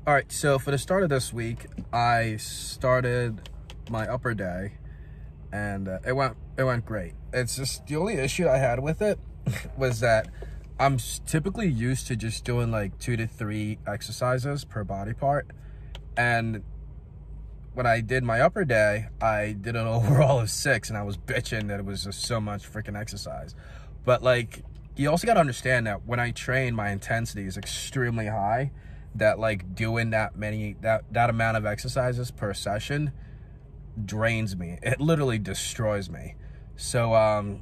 All right, so for the start of this week, I started my upper day, and it went great. It's just the only issue I had with it was that I'm typically used to just doing like 2 to 3 exercises per body part, and when I did my upper day, I did an overall of 6, and I was bitching that it was just so much freaking exercise. But like, you also got to understand that when I train, my intensity is extremely high, that like doing that amount of exercises per session drains me. It literally destroys me. So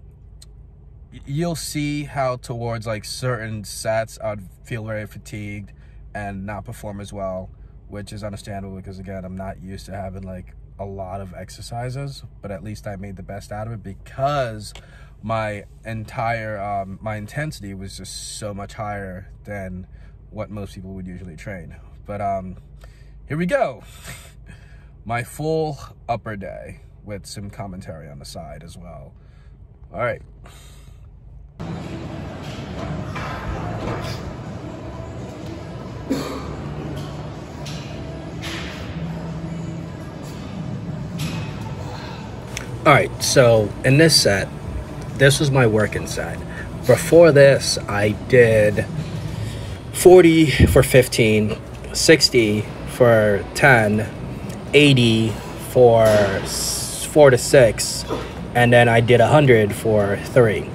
you'll see how towards like certain sets I'd feel very fatigued and not perform as well, which is understandable because again, I'm not used to having like a lot of exercises, but at least I made the best out of it because my entire my intensity was just so much higher than what most people would usually train. But here we go. My full upper day with some commentary on the side as well. All right. All right, so in this set, this was my working set. Before this, I did 40 for 15, 60 for 10, 80 for 4 to 6, and then I did 100 for 3.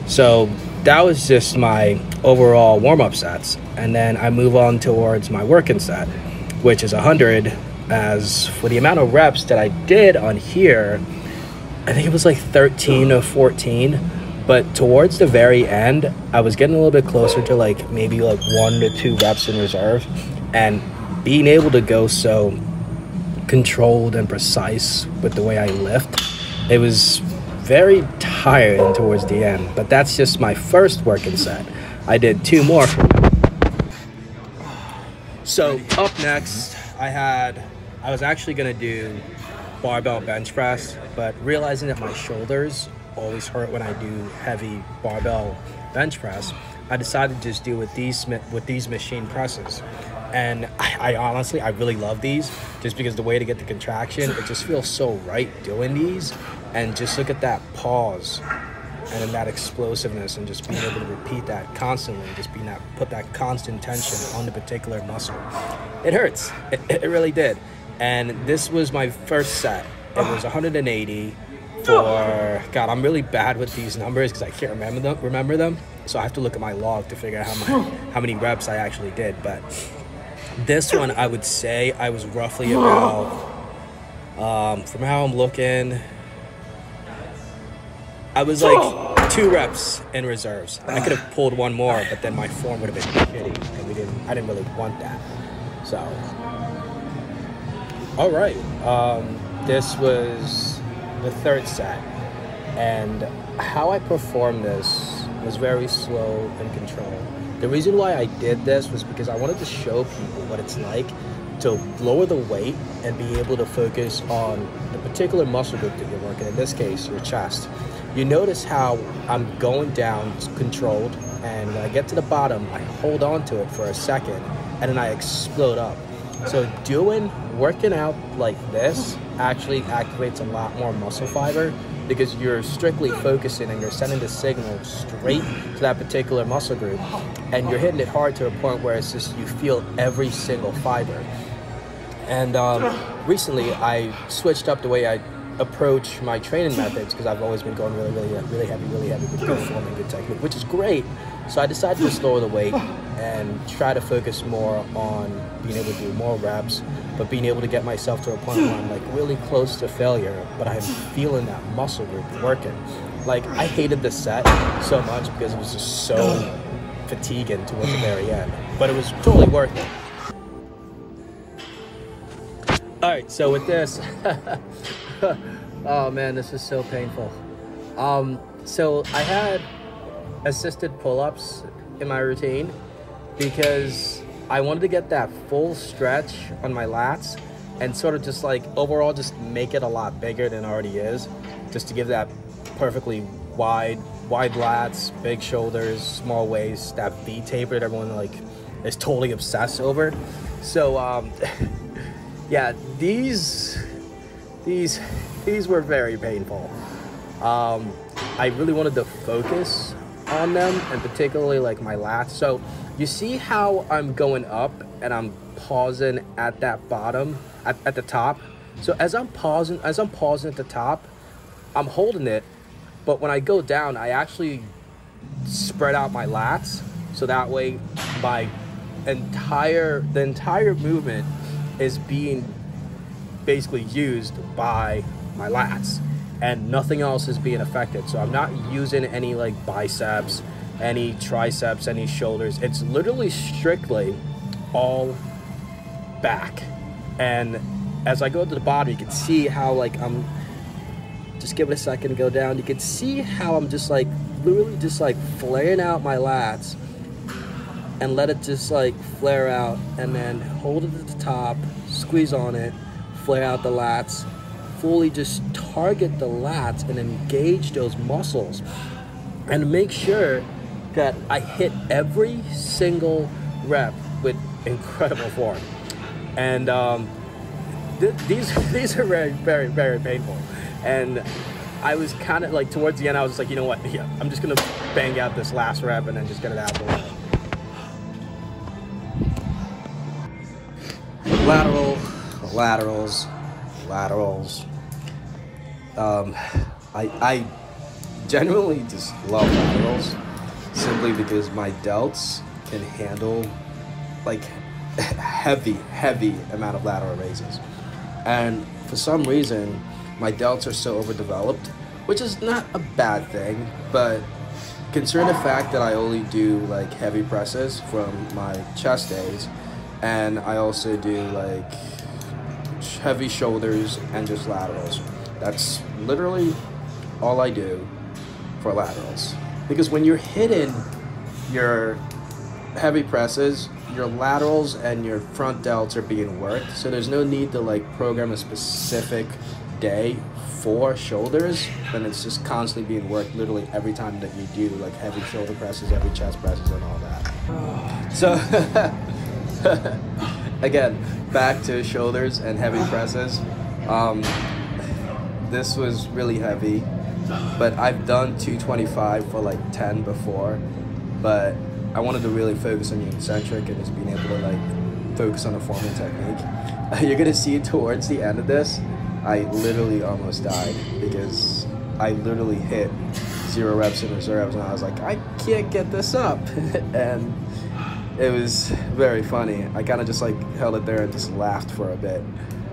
So that was just my overall warm-up sets, and then I move on towards my working set, which is 100. As for the amount of reps that I did on here, I think it was like 13 or 14, but towards the very end, I was getting a little bit closer to like maybe like 1 to 2 reps in reserve, and being able to go so controlled and precise with the way I lift, it was very tiring towards the end. But that's just my first working set. I did 2 more. So up next, I was actually gonna do barbell bench press, but realizing that my shoulders always hurt when I do heavy barbell bench press, I decided to just do with these machine presses. And I honestly, I really love these just because the way to get the contraction, it just feels so right doing these. And just look at that pause and then that explosiveness and just being able to repeat that constantly, just put that constant tension on the particular muscle. It hurts, it really did. And this was my first set. It was 180 for, God, I'm really bad with these numbers because I can't remember them. So I have to look at my log to figure out how many reps I actually did. But this one, I would say I was roughly about, from how I'm looking, I was like 2 reps in reserves. I could have pulled 1 more, but then my form would have been shitty, and I didn't really want that. So, all right, this was the 3rd set, and how I performed this was very slow and controlled. The reason why I did this was because I wanted to show people what it's like to lower the weight and be able to focus on the particular muscle group that you're working, in this case, your chest. You notice how I'm going down controlled, and when I get to the bottom, I hold on to it for a second, and then I explode up. So working out like this actually activates a lot more muscle fiber because you're strictly focusing and you're sending the signal straight to that particular muscle group, and you're hitting it hard to a point where it's just you feel every single fiber. And recently I switched up the way I approach my training methods because I've always been going really heavy with good form and good technique, which is great. So I decided to just lower the weight and try to focus more on being able to do more reps, but being able to get myself to a point where I'm like really close to failure, but I'm feeling that muscle group working. Like, I hated this set so much because it was just so fatiguing towards the very end, but it was totally worth it. All right, so with this, oh man, this is so painful. So I had assisted pull-ups in my routine because I wanted to get that full stretch on my lats and sort of just like overall just make it a lot bigger than it already is, just to give that perfectly wide lats, big shoulders, small waist, that V taper that everyone like is totally obsessed over. So yeah, these were very painful. I really wanted to focus on them, and particularly like my lats. So you see how I'm going up and I'm pausing at that bottom, at the top. So as I'm pausing at the top, I'm holding it, but when I go down, I actually spread out my lats, so that way the entire movement is being basically used by my lats, and nothing else is being affected. So I'm not using any like biceps, any triceps, any shoulders. It's literally strictly all back. And as I go to the bottom, you can see how like I'm just give it a second to go down. You can see how I'm just like literally just like flaring out my lats and let it just like flare out, and then hold it at the top, squeeze on it, flare out the lats, fully just target the lats and engage those muscles, and make sure that I hit every single rep with incredible form. And these are very, very, very painful. And I was kind of like, towards the end, I was just like, you know what, yeah, I'm just gonna bang out this last rep and then just get it out the way. Laterals. I genuinely just love laterals, simply because my delts can handle like heavy amount of lateral raises. And for some reason, my delts are so overdeveloped, which is not a bad thing, but considering the fact that I only do like heavy presses from my chest days, and I also do like heavy shoulders and just laterals. That's literally all I do for laterals. Because when you're hitting your heavy presses, your laterals and your front delts are being worked, so there's no need to like program a specific day for shoulders, and it's just constantly being worked literally every time that you do like heavy shoulder presses, heavy chest presses, and all that. So again, back to shoulders and heavy presses. This was really heavy, but I've done 225 for like 10 before, but I wanted to really focus on the eccentric and just being able to like focus on the forming technique. You're gonna see towards the end of this, I literally almost died because I literally hit 0 reps in reserves, and I was like, I can't get this up. And it was very funny. I kind of just like held it there and just laughed for a bit,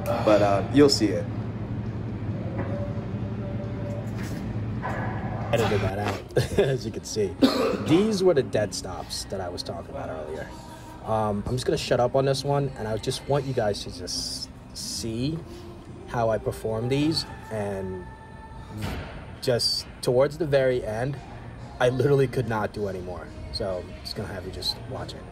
but you'll see it. Edited that out, as you can see. These were the dead stops that I was talking about earlier. I'm just gonna shut up on this one, and I just want you guys to just see how I perform these, and just towards the very end, I literally could not do anymore. So I'm just gonna have you just watch it.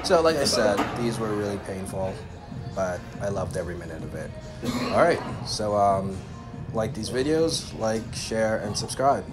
So like I said, these were really painful, but I loved every minute of it. All right, so like these videos, like, share, and subscribe.